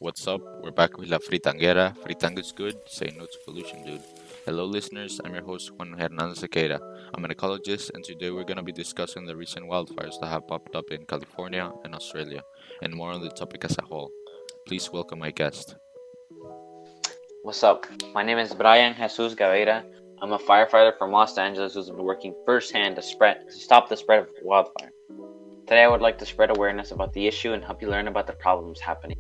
What's up? We're back with La Fritanguera. Fritanga is good. Say no to pollution, dude. Hello, listeners. I'm your host, Juan Hernandez Sequeira. I'm an ecologist, and today we're going to be discussing the recent wildfires that have popped up in California and Australia, and more on the topic as a whole. Please welcome my guest. What's up? My name is Brian Jesus Gaveira. I'm a firefighter from Los Angeles who's been working firsthand to stop the spread of wildfire. Today I would like to spread awareness about the issue and help you learn about the problems happening.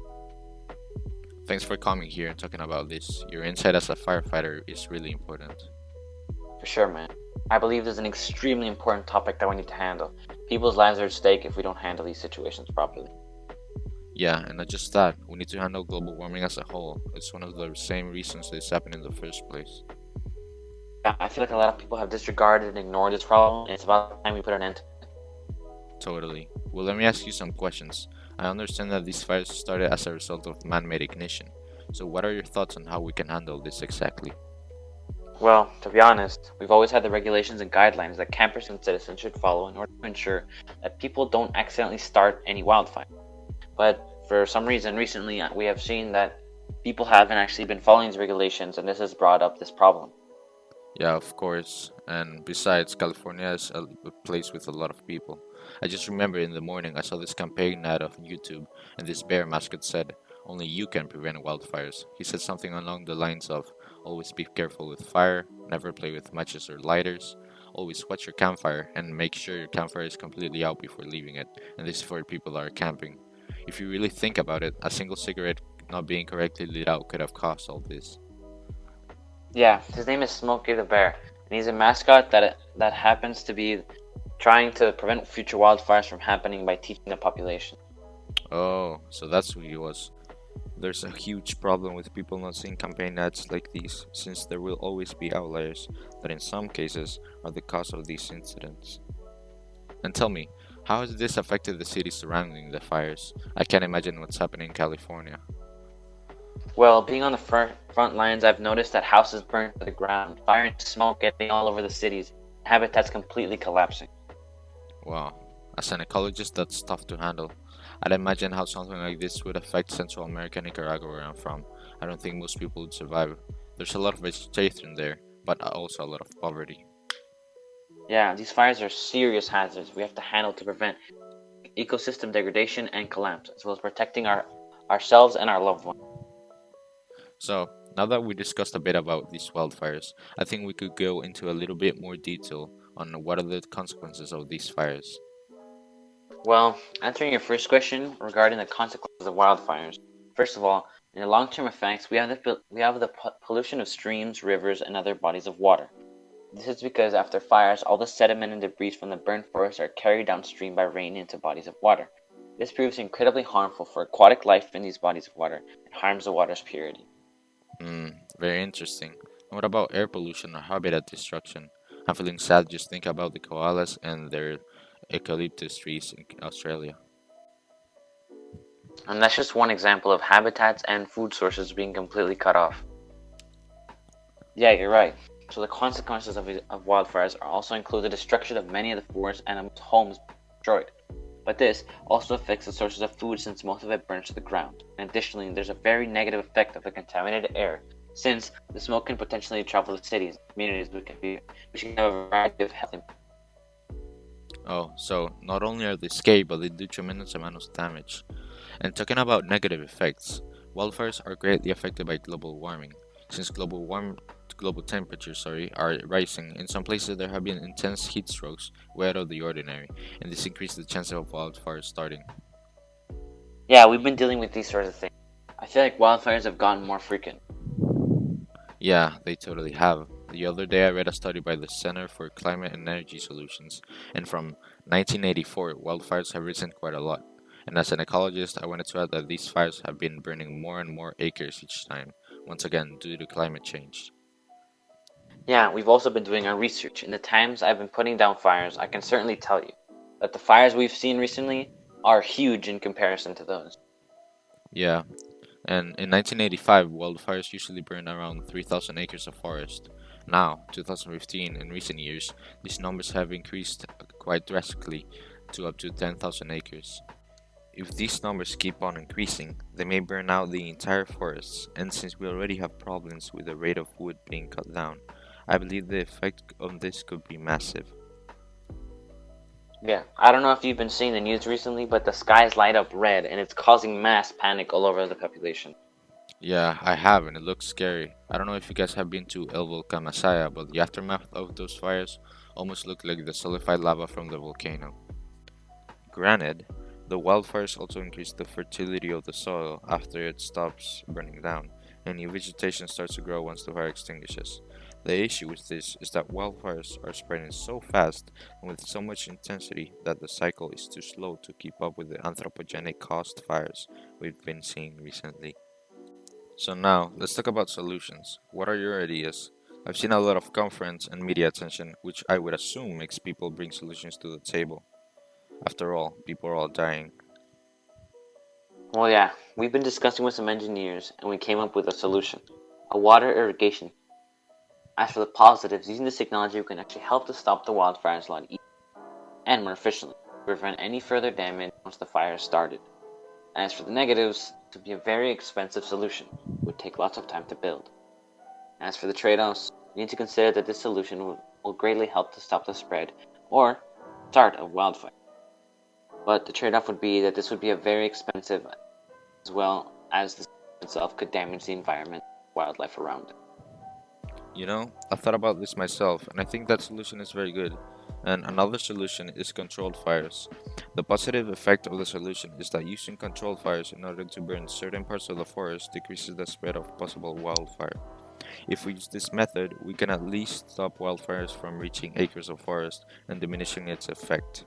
Thanks for coming here and talking about this. Your insight as a firefighter is really important. For sure, man. I believe this is an extremely important topic that we need to handle. People's lives are at stake if we don't handle these situations properly. Yeah, and not just that, we need to handle global warming as a whole. It's one of the same reasons this happened in the first place. Yeah, I feel like a lot of people have disregarded and ignored this problem, and it's about time we put an end to it. Totally. Well, let me ask you some questions. I understand that these fires started as a result of man-made ignition. So what are your thoughts on how we can handle this exactly? Well, to be honest, we've always had the regulations and guidelines that campers and citizens should follow in order to ensure that people don't accidentally start any wildfire. But for some reason, recently we have seen that people haven't actually been following these regulations, and this has brought up this problem. Yeah, of course. And besides, California is a place with a lot of people. I just remember in the morning I saw this campaign ad on YouTube, and this bear mascot said, "Only you can prevent wildfires." He said something along the lines of, "Always be careful with fire, never play with matches or lighters, always watch your campfire, and make sure your campfire is completely out before leaving it." And this is for people that are camping. If you really think about it, a single cigarette not being correctly lit out could have caused all this. Yeah, his name is Smokey the Bear, and he's a mascot that happens to be trying to prevent future wildfires from happening by teaching the population. Oh, so that's who he was. There's a huge problem with people not seeing campaign ads like these, since there will always be outliers that in some cases are the cause of these incidents. And tell me, how has this affected the cities surrounding the fires? I can't imagine what's happening in California. Well, being on the front lines, I've noticed that houses burned to the ground, fire and smoke getting all over the cities, habitats completely collapsing. Wow, as an ecologist, that's tough to handle. I'd imagine how something like this would affect Central America and Nicaragua, where I'm from. I don't think most people would survive. There's a lot of vegetation there, but also a lot of poverty. Yeah, these fires are serious hazards we have to handle to prevent ecosystem degradation and collapse, as well as protecting ourselves and our loved ones. So, now that we discussed a bit about these wildfires, I think we could go into a little bit more detail on what are the consequences of these fires. Well, answering your first question regarding the consequences of wildfires. First of all, in the long-term effects, we have the pollution of streams, rivers, and other bodies of water. This is because after fires, all the sediment and debris from the burned forest are carried downstream by rain into bodies of water. This proves incredibly harmful for aquatic life in these bodies of water and harms the water's purity. Very interesting. And what about air pollution or habitat destruction? I'm feeling sad just think about the koalas and their eucalyptus trees in Australia. And that's just one example of habitats and food sources being completely cut off. Yeah, you're right. So the consequences of wildfires are also include the destruction of many of the forest animals' homes destroyed. But this also affects the sources of food since most of it burns to the ground. And additionally, there's a very negative effect of the contaminated air since the smoke can potentially travel to cities and communities which can have a variety of health impacts. Oh, so not only are they scary, but they do tremendous amount of damage. And talking about negative effects, wildfires are greatly affected by global warming. Since global temperatures are rising, in some places there have been intense heat strokes way out of the ordinary, and this increases the chance of wildfires starting. Yeah, we've been dealing with these sorts of things. I feel like wildfires have gotten more frequent. Yeah, they totally have. The other day I read a study by the Center for Climate and Energy Solutions, and from 1984, wildfires have risen quite a lot. And as an ecologist, I wanted to add that these fires have been burning more and more acres each time, once again due to climate change. Yeah, we've also been doing our research. In the times I've been putting down fires, I can certainly tell you that the fires we've seen recently are huge in comparison to those. Yeah, and in 1985, wildfires usually burned around 3,000 acres of forest. Now, 2015, in recent years, these numbers have increased quite drastically to up to 10,000 acres. If these numbers keep on increasing, they may burn out the entire forests, and since we already have problems with the rate of wood being cut down, I believe the effect on this could be massive. Yeah, I don't know if you've been seeing the news recently, but the skies light up red and it's causing mass panic all over the population. Yeah, I have, and it looks scary. I don't know if you guys have been to El Volcán Masaya, but the aftermath of those fires almost looked like the solidified lava from the volcano. Granted, the wildfires also increase the fertility of the soil after it stops burning down, and new vegetation starts to grow once the fire extinguishes. The issue with this is that wildfires are spreading so fast and with so much intensity that the cycle is too slow to keep up with the anthropogenic caused fires we've been seeing recently. So now, let's talk about solutions. What are your ideas? I've seen a lot of conference and media attention, which I would assume makes people bring solutions to the table. After all, people are all dying. Well, yeah, we've been discussing with some engineers and we came up with a solution: a water irrigation. As for the positives, using this technology we can actually help to stop the wildfires a lot easier and more efficiently, to prevent any further damage once the fire is started. As for the negatives, it would be a very expensive solution. It would take lots of time to build. As for the trade-offs, we need to consider that this solution will greatly help to stop the spread or start of wildfire. But the trade-off would be that this would be a very expensive, as well as the system itself could damage the environment and wildlife around it. You know, I thought about this myself, and I think that solution is very good. And another solution is controlled fires. The positive effect of the solution is that using controlled fires in order to burn certain parts of the forest decreases the spread of possible wildfire. If we use this method, we can at least stop wildfires from reaching acres of forest and diminishing its effect.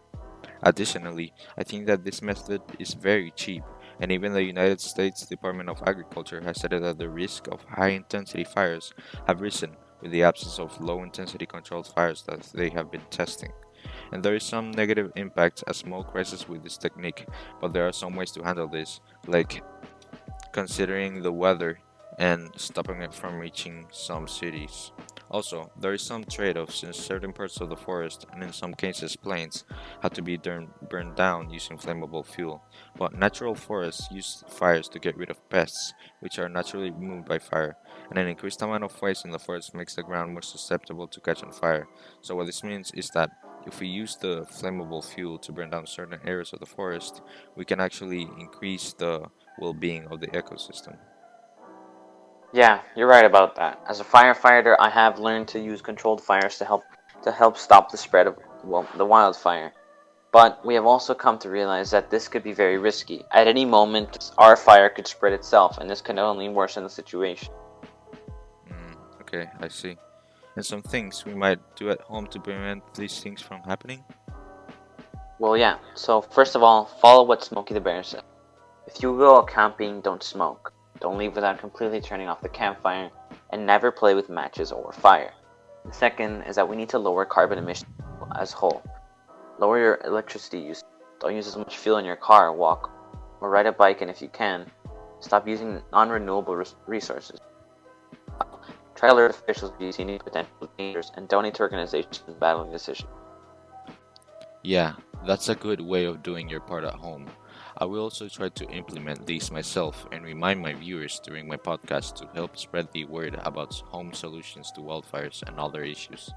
Additionally, I think that this method is very cheap, and even the United States Department of Agriculture has said that the risk of high intensity fires have risen with the absence of low intensity controlled fires that they have been testing. And there is some negative impact as smoke rises with this technique, but there are some ways to handle this, like considering the weather and stopping it from reaching some cities. Also, there is some trade-off since certain parts of the forest, and in some cases plains, had to be burned down using flammable fuel, but natural forests use fires to get rid of pests, which are naturally removed by fire, and an increased amount of waste in the forest makes the ground more susceptible to catch on fire. So what this means is that if we use the flammable fuel to burn down certain areas of the forest, we can actually increase the well-being of the ecosystem. Yeah, you're right about that. As a firefighter, I have learned to use controlled fires to help stop the spread of the wildfire. But we have also come to realize that this could be very risky. At any moment, our fire could spread itself, and this could only worsen the situation. Okay, I see. And some things we might do at home to prevent these things from happening? Well, yeah. So first of all, follow what Smokey the Bear said. If you go out camping, don't smoke. Don't leave without completely turning off the campfire, and never play with matches or fire. The second is that we need to lower carbon emissions as a whole. Lower your electricity use. Don't use as much fuel in your car, walk, or ride a bike, and if you can, stop using non-renewable resources. Try to alert officials if you see any potential dangers, and donate to organizations battling this issue. Yeah, that's a good way of doing your part at home. I will also try to implement these myself and remind my viewers during my podcast to help spread the word about home solutions to wildfires and other issues.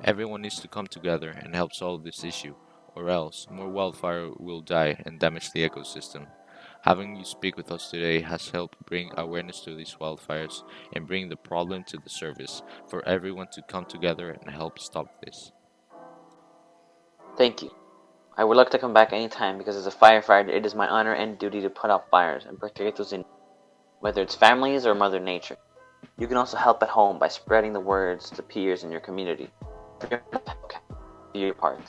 Everyone needs to come together and help solve this issue, or else more wildfire will die and damage the ecosystem. Having you speak with us today has helped bring awareness to these wildfires and bring the problem to the surface for everyone to come together and help stop this. Thank you. I would like to come back anytime because as a firefighter, it is my honor and duty to put out fires and protect those in need, whether it's families or Mother Nature. You can also help at home by spreading the words to peers in your community. Do your part.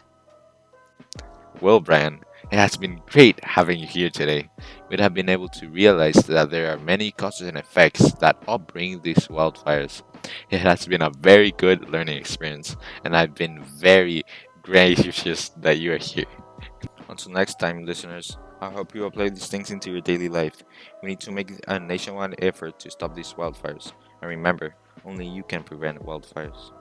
Well, Brian, it has been great having you here today. We have been able to realize that there are many causes and effects that upbring these wildfires. It has been a very good learning experience, and I've been very gracious that you are here. Until next time, listeners, I hope you apply these things into your daily life. We need to make a nationwide effort to stop these wildfires. And remember, only you can prevent wildfires.